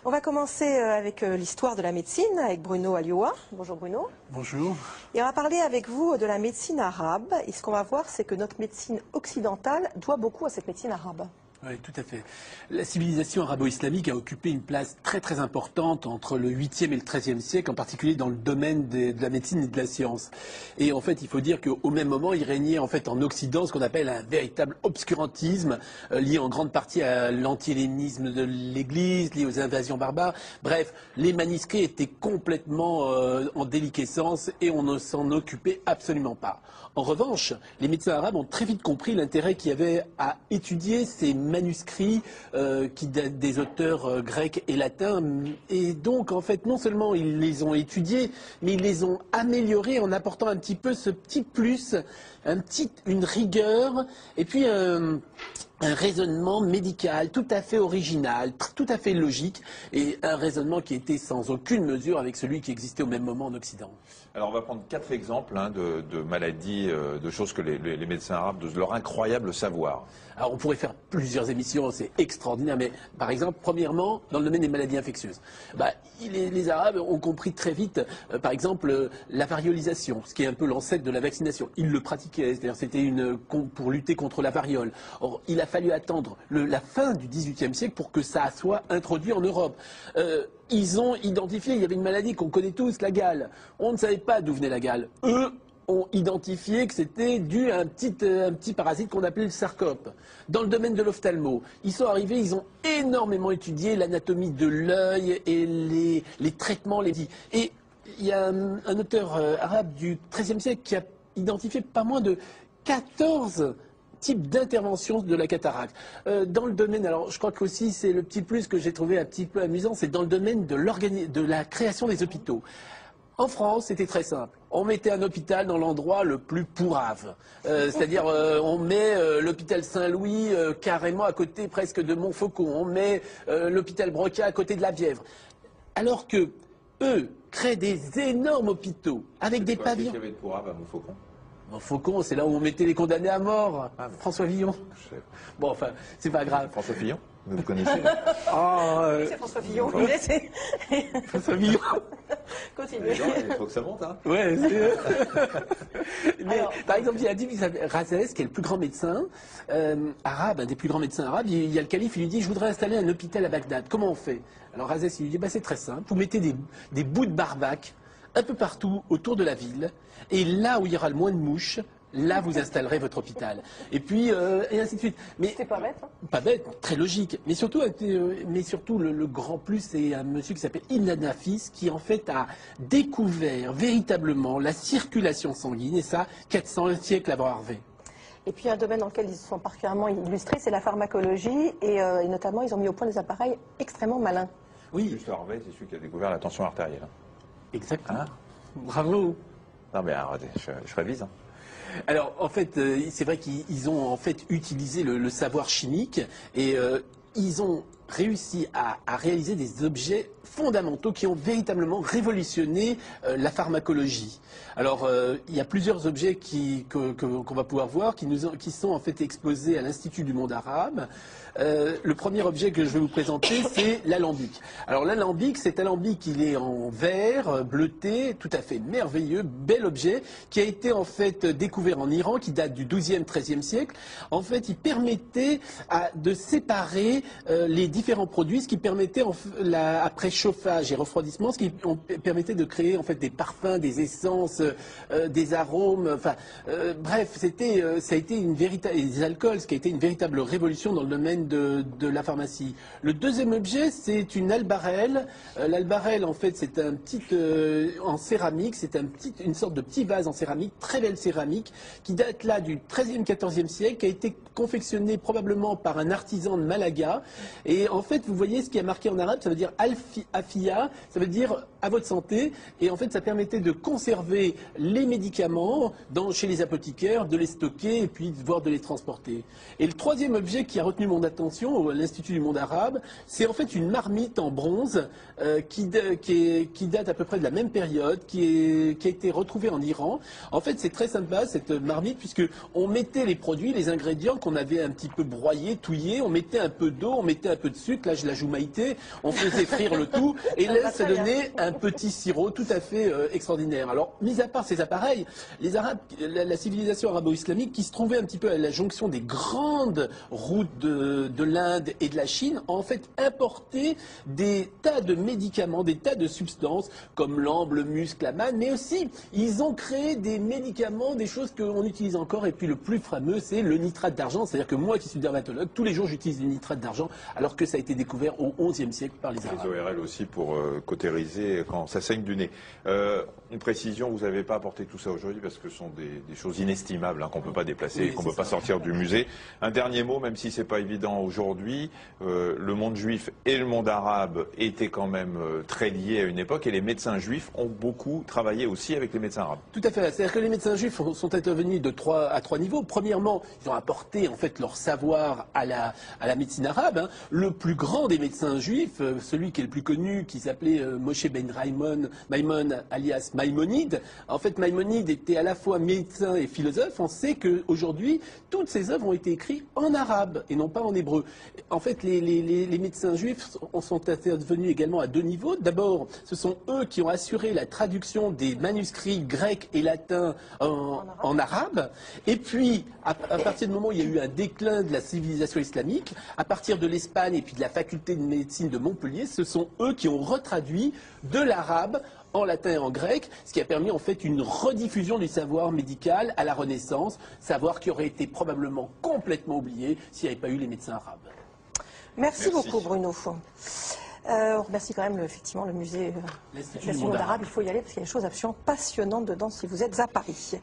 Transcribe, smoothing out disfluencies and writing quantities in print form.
On va commencer avec l'histoire de la médecine avec Bruno Alioua. Bonjour Bruno. Bonjour. Et on va parler avec vous de la médecine arabe. Et ce qu'on va voir, c'est que notre médecine occidentale doit beaucoup à cette médecine arabe. Oui, tout à fait. La civilisation arabo-islamique a occupé une place très très importante entre le 8e et le 13e siècle, en particulier dans le domaine de la médecine et de la science. Et en fait, il faut dire qu'au même moment, il régnait en fait en Occident ce qu'on appelle un véritable obscurantisme, lié en grande partie à l'antihellénisme de l'Église, lié aux invasions barbares. Bref, les manuscrits étaient complètement en déliquescence et on ne s'en occupait absolument pas. En revanche, les médecins arabes ont très vite compris l'intérêt qu'il y avait à étudier ces manuscrits qui datent des auteurs grecs et latins. Et donc, en fait, non seulement ils les ont étudiés, mais ils les ont améliorés en apportant un petit peu ce petit plus, une rigueur, et puis un raisonnement médical tout à fait original, tout à fait logique, et un raisonnement qui était sans aucune mesure avec celui qui existait au même moment en Occident. Alors on va prendre 4 exemples de maladies, de choses que les médecins arabes, de leur incroyable savoir. Alors on pourrait faire plusieurs émissions, c'est extraordinaire, mais par exemple, premièrement, dans le domaine des maladies infectieuses, les Arabes ont compris très vite, par exemple, la variolisation, ce qui est un peu l'ancêtre de la vaccination. Ils le pratiquaient, c'est-à-dire c'était pour lutter contre la variole. Or, il a fallu attendre la fin du XVIIIe siècle pour que ça soit introduit en Europe. Ils ont identifié, il y avait une maladie qu'on connaît tous, la gale. On ne savait pas d'où venait la gale. Eux ont identifié que c'était dû à un petit parasite qu'on appelait le sarcope. Dans le domaine de l'ophtalmo, ils sont arrivés, ils ont énormément étudié l'anatomie de l'œil et les traitements, Et il y a un auteur arabe du XIIIe siècle qui a identifié pas moins de 14 types d'intervention de la cataracte. Dans le domaine, alors je crois qu'aussi c'est le petit plus que j'ai trouvé un petit peu amusant, c'est dans le domaine de la création des hôpitaux. En France, c'était très simple. On mettait un hôpital dans l'endroit le plus pourrave. C'est-à-dire, on met l'hôpital Saint-Louis carrément à côté presque de Montfaucon. On met l'hôpital Broca à côté de la Bièvre. Alors que eux créent des énormes hôpitaux avec des pavillons. Qu'est-ce qu'il y avait de pourrave à Montfaucon? Montfaucon, c'est là où on mettait les condamnés à mort. François Villon. Bon, enfin, c'est pas grave. François Fillon, vous connaissez? C'est François Fillon. François Villon. Continuez. Il faut que ça monte, hein. Ouais, mais, par exemple, il y a dit Razès, qui est le plus grand médecin arabe, un des plus grands médecins arabes, il y a le calife, il lui dit, je voudrais installer un hôpital à Bagdad. Comment on fait? Alors Razès, il lui dit, c'est très simple, vous mettez des bouts de barbac un peu partout autour de la ville, et là où il y aura le moins de mouches, là vous installerez votre hôpital. Et puis, et ainsi de suite. Mais c'est pas bête. Hein. Pas bête, très logique. Mais surtout le grand plus, c'est un monsieur qui s'appelle Ibn Nafis, qui en fait a découvert véritablement la circulation sanguine, et ça, 400 siècles avant Harvey. Et puis un domaine dans lequel ils sont particulièrement illustrés, c'est la pharmacologie, et notamment ils ont mis au point des appareils extrêmement malins. Oui. Juste Harvey, c'est celui qui a découvert la tension artérielle. Exactement. Hein? Bravo. Non mais arrêtez, je révise. Hein. Alors, en fait, c'est vrai qu'ils ont en fait utilisé le savoir chimique et ils ont réussi à réaliser des objets fondamentaux qui ont véritablement révolutionné la pharmacologie. Alors, il y a plusieurs objets qu'on va pouvoir voir qui sont en fait exposés à l'Institut du monde arabe. Le premier objet que je vais vous présenter, c'est l'alambic. Alors l'alambic, cet alambic, il est en verre, bleuté, tout à fait merveilleux, bel objet, qui a été en fait découvert en Iran, qui date du XIIe, XIIIe siècle. En fait, il permettait de séparer les différents produits, ce qui permettait, après chauffage et refroidissement, ce qui permettait de créer en fait des parfums, des essences, des arômes, enfin, bref, ça a été des alcools, ce qui a été une véritable révolution dans le domaine de la pharmacie. Le deuxième objet, c'est une albarelle. L'albarelle, en fait, c'est un petit en céramique, c'est une sorte de petit vase en céramique, très belle céramique, qui date là du XIIIe, XIVe siècle, qui a été confectionné probablement par un artisan de Malaga. Et en fait, vous voyez ce qui est marqué en arabe, ça veut dire afia, ça veut dire à votre santé. Et en fait, ça permettait de conserver les médicaments chez les apothicaires, de les stocker et puis voire de les transporter. Et le troisième objet qui a retenu mon attention à l'Institut du monde arabe, c'est en fait une marmite en bronze qui date à peu près de la même période, qui a été retrouvée en Iran. En fait, c'est très sympa cette marmite, puisque on mettait les produits, les ingrédients qu'on avait un petit peu broyés, touillés, on mettait un peu d'eau, on mettait un peu de sucre, là je la joue Maïté, on faisait frire le tout, et là ça donnait un petit sirop tout à fait extraordinaire. Alors, mis à part ces appareils, les Arabes, la civilisation arabo-islamique qui se trouvait un petit peu à la jonction des grandes routes de l'Inde et de la Chine, a en fait importé des tas de médicaments, des tas de substances, comme l'ambre, le muscle, la manne, mais aussi ils ont créé des médicaments, des choses qu'on utilise encore, et puis le plus fameux, c'est le nitrate d'argent. C'est-à-dire que moi qui suis dermatologue, tous les jours j'utilise du nitrate d'argent, alors que ça a été découvert au XIe siècle par les Arabes. Les ORL aussi pour cautériser quand ça saigne du nez. Une précision, vous n'avez pas apporté tout ça aujourd'hui parce que ce sont des choses inestimables qu'on ne peut pas déplacer, Oui, qu'on ne peut pas sortir du musée. Un dernier mot, même si c'est pas évident aujourd'hui, le monde juif et le monde arabe étaient quand même très liés à une époque et les médecins juifs ont beaucoup travaillé aussi avec les médecins arabes. Tout à fait. C'est-à-dire que les médecins juifs sont intervenus à trois niveaux. Premièrement, ils ont apporté en fait leur savoir à la médecine arabe. Le plus grand des médecins juifs, celui qui est le plus connu, qui s'appelait Moshe ben Maimon alias Maïmonide. En fait, Maïmonide était à la fois médecin et philosophe. On sait qu'aujourd'hui, toutes ses œuvres ont été écrites en arabe et non pas en hébreu. En fait, les médecins juifs sont intervenus également à deux niveaux. D'abord, ce sont eux qui ont assuré la traduction des manuscrits grecs et latins en arabe. Et puis, à partir du moment où il y a eu un déclin de la civilisation islamique, à partir de l'Espagne et puis de la faculté de médecine de Montpellier, ce sont eux qui ont retraduit de l'arabe en latin et en grec, ce qui a permis en fait une rediffusion du savoir médical à la Renaissance, savoir qui aurait été probablement complètement oublié s'il n'y avait pas eu les médecins arabes. Merci beaucoup Bruno. On remercie quand même effectivement le musée L'Institut du du monde monde arabe. Il faut y aller parce qu'il y a des choses absolument passionnantes dedans si vous êtes à Paris.